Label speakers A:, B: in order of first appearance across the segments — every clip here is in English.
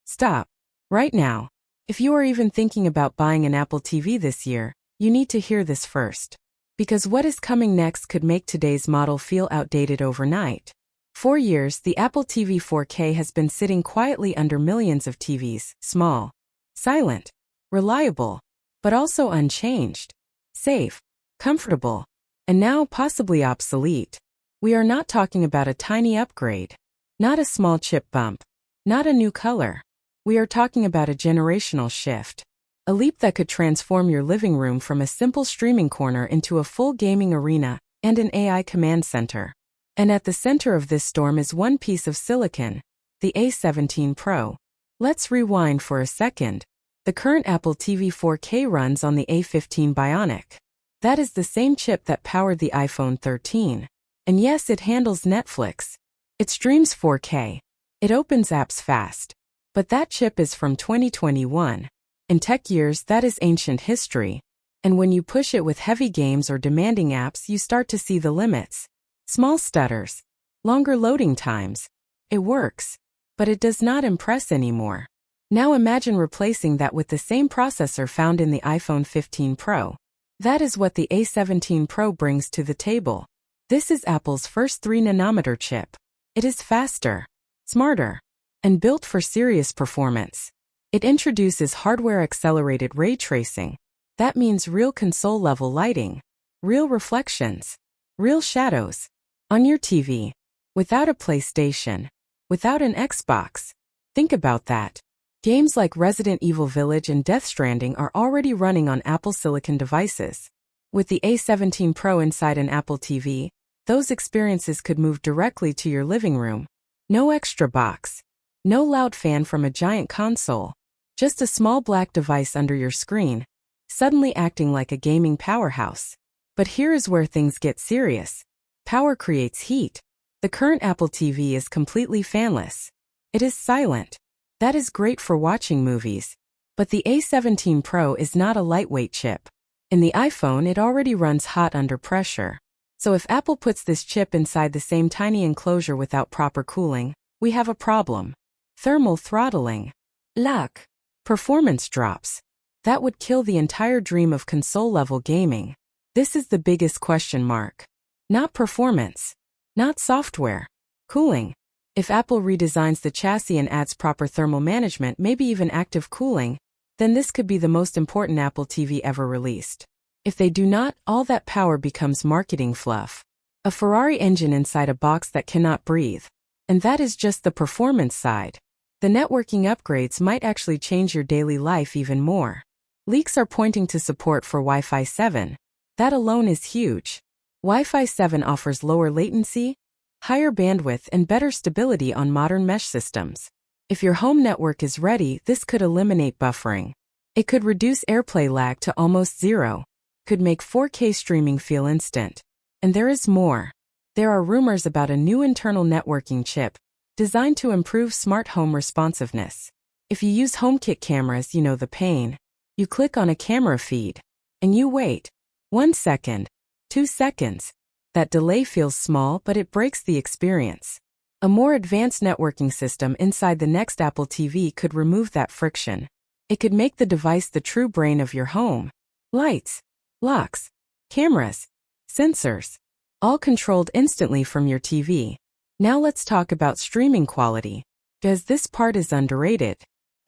A: Stop. Right now. If you are even thinking about buying an Apple TV this year, you need to hear this first. Because what is coming next could make today's model feel outdated overnight. For years, the Apple TV 4K has been sitting quietly under millions of TVs, small, silent, reliable, but also unchanged, safe, comfortable, and now possibly obsolete. We are not talking about a tiny upgrade, not a small chip bump, not a new color. We are talking about a generational shift. A leap that could transform your living room from a simple streaming corner into a full gaming arena and an AI command center. And at the center of this storm is one piece of silicon, the A17 Pro. Let's rewind for a second. The current Apple TV 4K runs on the A15 Bionic. That is the same chip that powered the iPhone 13. And yes, it handles Netflix. It streams 4K. It opens apps fast. But that chip is from 2021. In tech years, that is ancient history. And when you push it with heavy games or demanding apps, you start to see the limits. Small stutters, longer loading times. It works, but it does not impress anymore. Now imagine replacing that with the same processor found in the iPhone 15 Pro. That is what the A17 Pro brings to the table. This is Apple's first 3nm chip. It is faster, smarter, and built for serious performance. It introduces hardware-accelerated ray tracing. That means real console-level lighting, real reflections, real shadows. On your TV, without a PlayStation, without an Xbox. Think about that. Games like Resident Evil Village and Death Stranding are already running on Apple Silicon devices. With the A17 Pro inside an Apple TV, those experiences could move directly to your living room. No extra box. No loud fan from a giant console. Just a small black device under your screen, suddenly acting like a gaming powerhouse. But here is where things get serious. Power creates heat. The current Apple TV is completely fanless. It is silent. That is great for watching movies. But the A17 Pro is not a lightweight chip. In the iPhone, it already runs hot under pressure. So if Apple puts this chip inside the same tiny enclosure without proper cooling, we have a problem. Thermal throttling. Luck. Performance drops. That would kill the entire dream of console-level gaming. This is the biggest question mark. Not performance. Not software. Cooling. If Apple redesigns the chassis and adds proper thermal management, maybe even active cooling, then this could be the most important Apple TV ever released. If they do not, all that power becomes marketing fluff. A Ferrari engine inside a box that cannot breathe. And that is just the performance side. The networking upgrades might actually change your daily life even more. Leaks are pointing to support for Wi-Fi 7. That alone is huge. Wi-Fi 7 offers lower latency, higher bandwidth, and better stability on modern mesh systems. If your home network is ready, this could eliminate buffering. It could reduce AirPlay lag to almost zero. Could make 4K streaming feel instant. And there is more. There are rumors about a new internal networking chip, designed to improve smart home responsiveness. If you use HomeKit cameras, you know the pain. You click on a camera feed, and you wait. 1 second. 2 seconds. That delay feels small, but it breaks the experience. A more advanced networking system inside the next Apple TV could remove that friction. It could make the device the true brain of your home. Lights, locks, cameras, sensors, all controlled instantly from your TV. Now let's talk about streaming quality, because this part is underrated.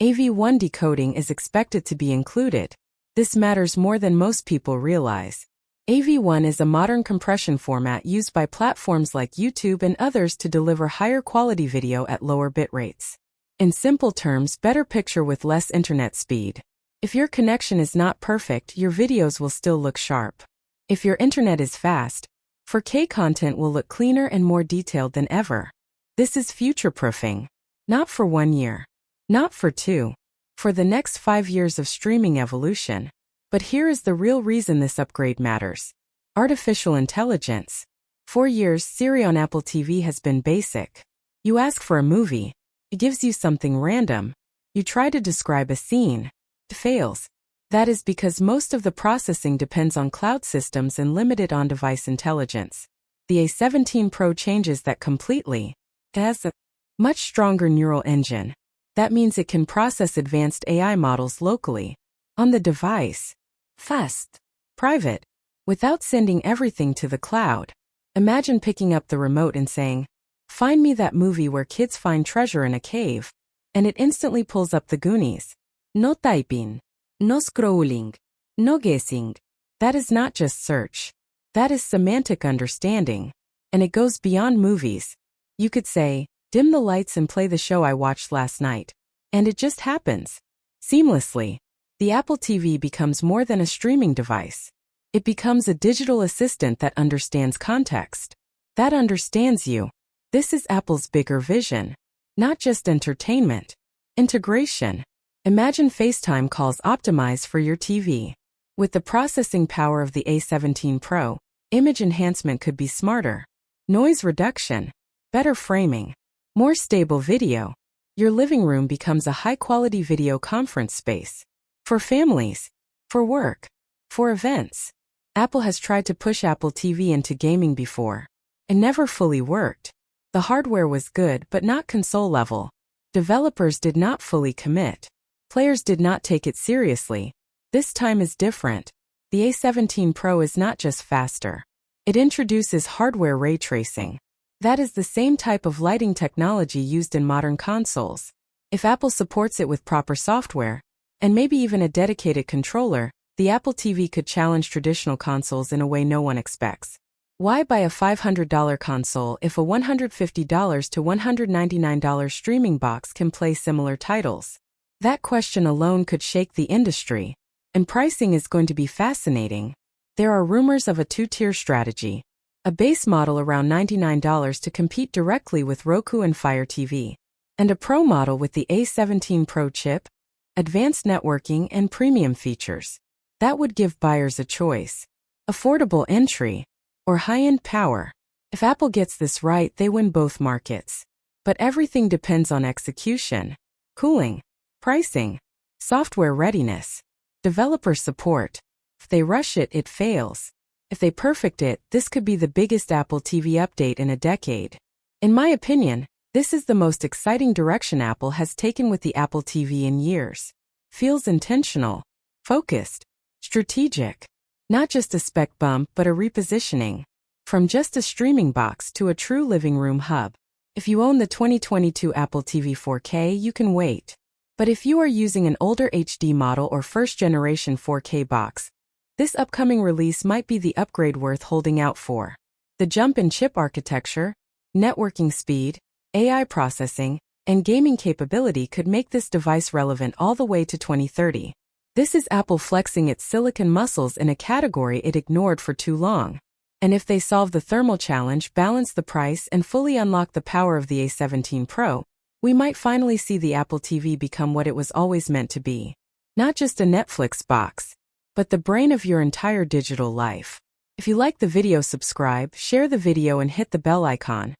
A: AV1 decoding is expected to be included. This matters more than most people realize. AV1 is a modern compression format used by platforms like YouTube and others to deliver higher quality video at lower bit rates. In simple terms, better picture with less internet speed. If your connection is not perfect, your videos will still look sharp. If your internet is fast, 4K content will look cleaner and more detailed than ever. This is future-proofing. Not for 1 year. Not for 2. For the next 5 years of streaming evolution. But here is the real reason this upgrade matters. Artificial intelligence. For years, Siri on Apple TV has been basic. You ask for a movie. It gives you something random. You try to describe a scene. It fails. That is because most of the processing depends on cloud systems and limited on-device intelligence. The A17 Pro changes that completely. It has a much stronger neural engine. That means it can process advanced AI models locally, on the device, fast, private, without sending everything to the cloud. Imagine picking up the remote and saying, "Find me that movie where kids find treasure in a cave," and it instantly pulls up The Goonies. No typing, no scrolling, no guessing. That is not just search. That is semantic understanding. And it goes beyond movies. You could say, "Dim the lights and play the show I watched last night." And it just happens. Seamlessly. The Apple TV becomes more than a streaming device. It becomes a digital assistant that understands context. That understands you. This is Apple's bigger vision. Not just entertainment. Integration. Imagine FaceTime calls optimized for your TV. With the processing power of the A17 Pro, image enhancement could be smarter. Noise reduction. Better framing. More stable video. Your living room becomes a high-quality video conference space. For families. For work. For events. Apple has tried to push Apple TV into gaming before. It never fully worked. The hardware was good but not console level. Developers did not fully commit. Players did not take it seriously. This time is different. The A17 Pro is not just faster. It introduces hardware ray tracing. That is the same type of lighting technology used in modern consoles. If Apple supports it with proper software, and maybe even a dedicated controller, the Apple TV could challenge traditional consoles in a way no one expects. Why buy a $500 console if a $150 to $199 streaming box can play similar titles? That question alone could shake the industry. And pricing is going to be fascinating. There are rumors of a two-tier strategy. A base model around $99 to compete directly with Roku and Fire TV. And a Pro model with the A17 Pro chip, advanced networking, and premium features. That would give buyers a choice. Affordable entry, or high-end power. If Apple gets this right, they win both markets. But everything depends on execution, cooling, pricing, software readiness, developer support. If they rush it, it fails. If they perfect it, this could be the biggest Apple TV update in a decade. In my opinion, this is the most exciting direction Apple has taken with the Apple TV in years. Feels intentional, focused, strategic. Not just a spec bump but a repositioning. From just a streaming box to a true living room hub. If you own the 2022 Apple TV 4K, you can wait. But if you are using an older HD model or first-generation 4K box, this upcoming release might be the upgrade worth holding out for. The jump in chip architecture, networking speed, AI processing, and gaming capability could make this device relevant all the way to 2030. This is Apple flexing its silicon muscles in a category it ignored for too long. And if they solve the thermal challenge, balance the price, and fully unlock the power of the A17 Pro, we might finally see the Apple TV become what it was always meant to be. Not just a Netflix box, but the brain of your entire digital life. If you like the video, subscribe, share the video, and hit the bell icon.